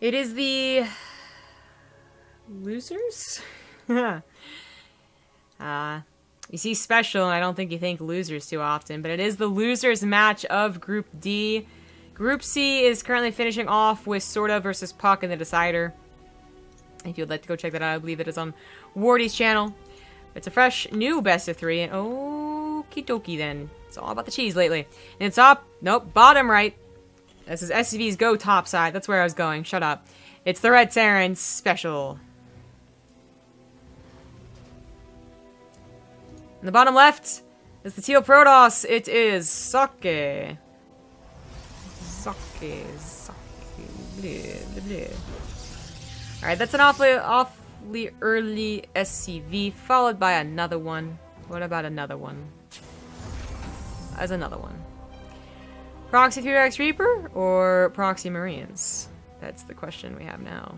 It is the losers? You see SpeCial, and I don't think you think losers too often, but it is the losers match of Group D. Group C is currently finishing off with Sorta versus Puck in the Decider. If you'd like to go check that out, I believe it is on Wardy's channel. It's a fresh, new best of 3, and okie dokie then. It's all about the cheese lately. And it's up, nope, bottom right. This is SCV's go top side. That's where I was going, shut up. It's the Red Terran SpeCial. In the bottom left is the Teal Protoss. It is Socke. Socke. Alright, that's an awfully early SCV, followed by another one. What about another one? As another one. Proxy 3X Reaper or Proxy Marines? That's the question we have now.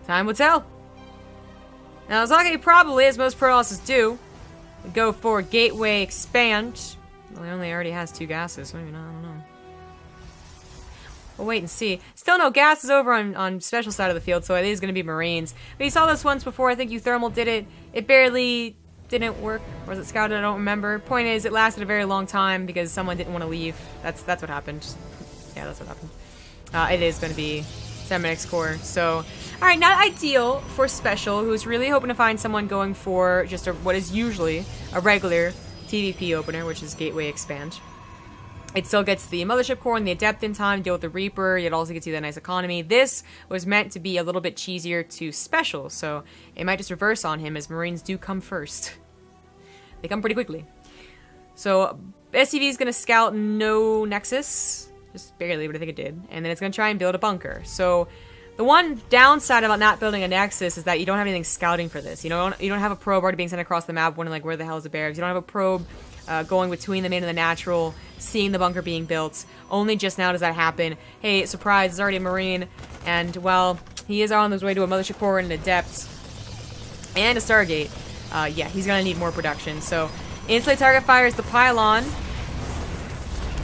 Time will tell. Now, Socke probably, as most Protosses do, would go for Gateway Expand. Well, he already has 2 gases, so maybe not, I don't know. We'll wait and see. Still no gases over on SpeCial side of the field, so it is going to be Marines. But you saw this once before, I think Thermal did it. It barely didn't work. Or was it Scouted? I don't remember. Point is, it lasted a very long time because someone didn't want to leave. That's what happened. Yeah, that's what happened. It is going to be Seminix Core. So, alright, not ideal for SpeCial, who's really hoping to find someone going for just what is usually a regular TVP opener, which is Gateway Expand. It still gets the Mothership Core and the Adept in time to deal with the Reaper. It also gets you that nice economy. This was meant to be a little bit cheesier to SpeCial, so it might just reverse on him as Marines do come first. They come pretty quickly. So SCV is going to scout no Nexus. Just barely, but I think it did. And then it's going to try and build a bunker. So the one downside about not building a Nexus is that you don't have anything scouting for this. You don't have a probe already being sent across the map wondering like where the hell is the barracks. You don't have a probe going between the main and the natural, seeing the bunker being built. Only just now does that happen. Hey, surprise, there's already a Marine. And, well, he is on his way to a Mothership Core and an Adept. And a Stargate. Yeah, he's going to need more production. So, instantly target fires the Pylon.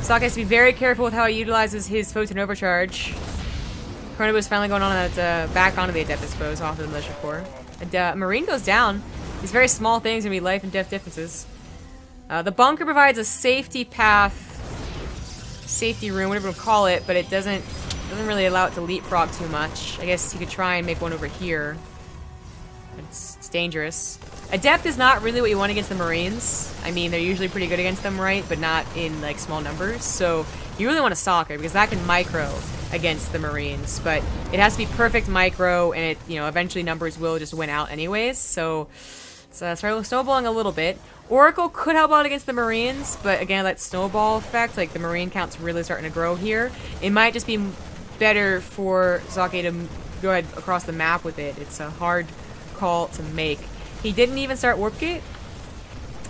Socke has to be very careful with how he utilizes his Photon Overcharge. Chronoboost finally going on that, back onto the Adept, I suppose, off of the Mothership Core. And, Marine goes down. These very small things are going to be life and death differences. The bunker provides a safety path, safety room, whatever you call it, but it doesn't really allow it to leapfrog too much. I guess you could try and make one over here. But it's dangerous. Adept is not really what you want against the Marines. I mean, they're usually pretty good against them, right? But not in, like, small numbers. So you really want a Socke, because that can micro against the Marines. But it has to be perfect micro, and it, eventually numbers will just win out anyways. So it's snowballing a little bit. Oracle could help out against the Marines, but again, that snowball effect, like the Marine count's really starting to grow here. It might just be better for Socke to go ahead across the map with it. It's a hard call to make. He didn't even start Warp Gate.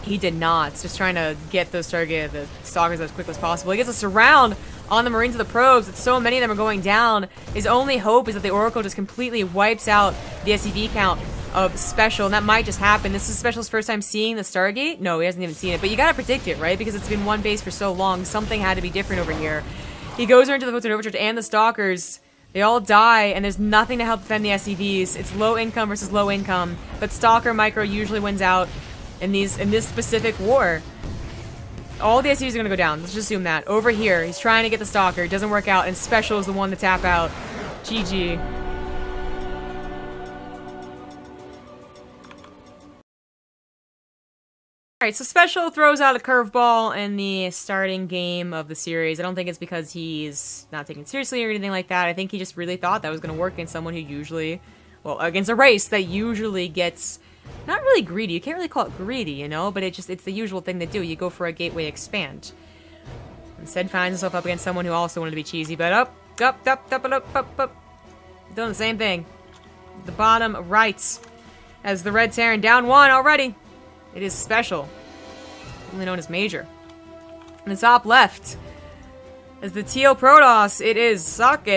He did not. It's just trying to get those target the Stalkers as quick as possible. He gets a surround on the Marines of the probes. It's so many of them are going down. His only hope is that the Oracle just completely wipes out the SCV count of SpeCial, and that might just happen. This is SpeCial's first time seeing the Stargate. No, he hasn't even seen it, but you gotta predict it, right? Because it's been one base for so long. Something had to be different over here. He goes into the Photon Overcharge and the Stalkers. They all die, and there's nothing to help defend the SCVs. It's low income versus low income, but Stalker Micro usually wins out in this specific war. All the SCVs are gonna go down. Let's just assume that. Over here, he's trying to get the Stalker. It doesn't work out, and SpeCial is the one to tap out. GG. Alright, so SpeCial throws out a curveball in the starting game of the series. I don't think it's because he's not taken seriously or anything like that. I think he just really thought that was going to work against someone who usually, well, against a race that usually gets, not really greedy. You can't really call it greedy, but it's the usual thing to do. You go for a Gateway Expand. Instead finds himself up against someone who also wanted to be cheesy, but up. Doing the same thing. The bottom right, as the Red Terran down 1 already. It is SpeCial, only known as Major. In the top left, as the Teal Protoss, it is Socke,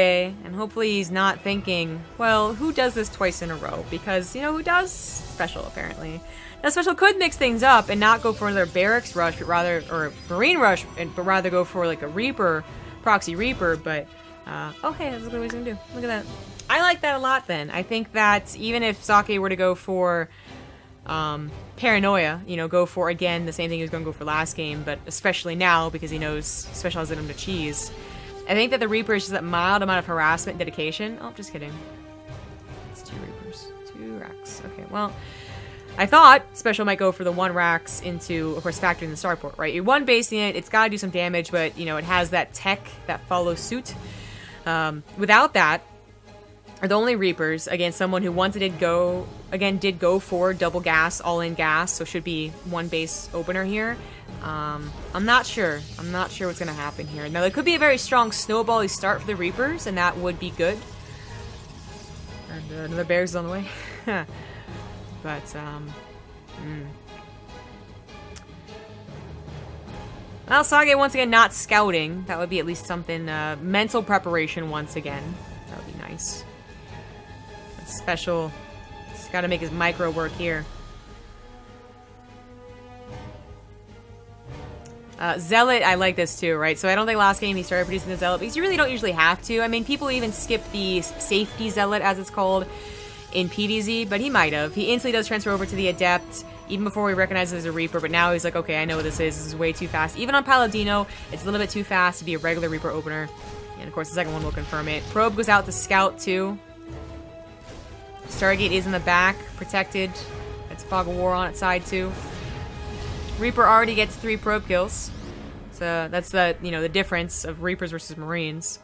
and hopefully he's not thinking, well, who does this twice in a row? Because, who does? SpeCial, apparently. Now, SpeCial could mix things up and not go for another Barracks Rush, but rather, or Marine Rush, but rather go for like a Reaper, Proxy Reaper, but, oh hey, that's what he's gonna do. Look at that. I like that a lot then. I think that even if Socke were to go for, Paranoia, you know, go for, again, the same thing he was gonna go for last game, but especially now, because he knows SpeCial has him to cheese. I think that the Reaper is just that mild amount of harassment and dedication. Oh, just kidding. It's 2 Reapers. 2 racks. Okay, well, I thought SpeCial might go for the 1 racks into, of course, factoring the starport, right? You're 1 basing it, it's gotta do some damage, but, you know, it has that tech that follows suit. Without that, are the only Reapers against someone who once it did go for double gas, all-in gas, so should be 1 base opener here. I'm not sure. I'm not sure what's going to happen here. Now, there could be a very strong snowbally start for the Reapers, and that would be good. And another Bears is on the way. But, Well, Socke once again not scouting. That would be at least something, mental preparation once again. That would be nice. SpeCial. He's got to make his micro work here. Zealot, I like this too, right? So I don't think last game he started producing the Zealot, because you really don't usually have to. I mean, people even skip the safety Zealot, as it's called, in PvZ, but he might have. He instantly does transfer over to the Adept, even before we recognize it as a Reaper, but now he's like, okay, I know what this is. This is way too fast. Even on Paladino, it's a little bit too fast to be a regular Reaper opener. And of course, the second one will confirm it. Probe goes out to scout too. Stargate is in the back, protected. It's Fog of War on its side too. Reaper already gets 3 probe kills. So that's the, you know, the difference of Reapers versus Marines.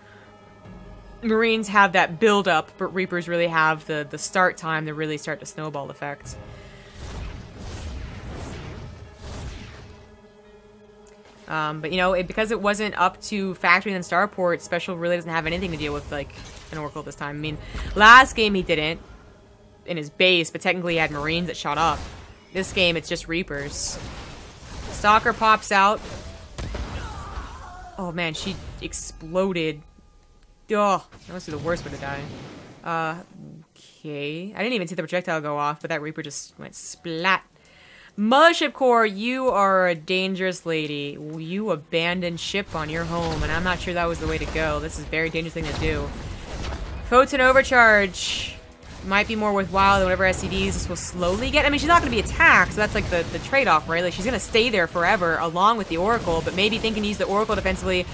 Marines have that build up, but Reapers really have the start time to really start the snowball effect. But you know, because it wasn't up to factory and starport, SpeCial really doesn't have anything to deal with like an Oracle this time. I mean, last game he didn't in his base, but technically he had Marines that shot up. This game it's just Reapers. Stalker pops out. Oh man, she exploded. Oh, that must be the worst way to die. Okay. I didn't even see the projectile go off, but that Reaper just went splat. Mothership Core, you are a dangerous lady. You abandoned ship on your home, and I'm not sure that was the way to go. This is a very dangerous thing to do. Photon Overcharge might be more worthwhile than whatever SCDs this will slowly get. I mean, she's not going to be attacked, so that's like the trade-off, right? Like, she's going to stay there forever along with the Oracle, but maybe thinking to use the Oracle defensively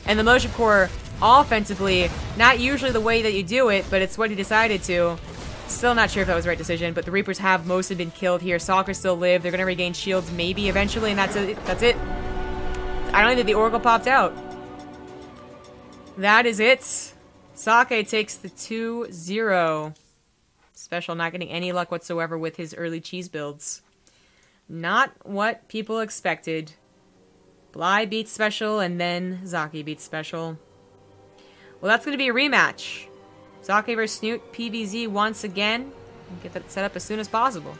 and the Mothership Core offensively. Not usually the way that you do it, but it's what he decided to. Still not sure if that was the right decision, but the Reapers have mostly been killed here. Socke still live. They're going to regain shields maybe eventually, and that's it. That's it. I don't think the Oracle popped out. That is it. Socke takes the 2-0. SpeCial not getting any luck whatsoever with his early cheese builds. Not what people expected. Bly beats SpeCial, and then Zaki beats SpeCial. Well, that's going to be a rematch. Socke vs. Snoot, PvZ once again. Get that set up as soon as possible.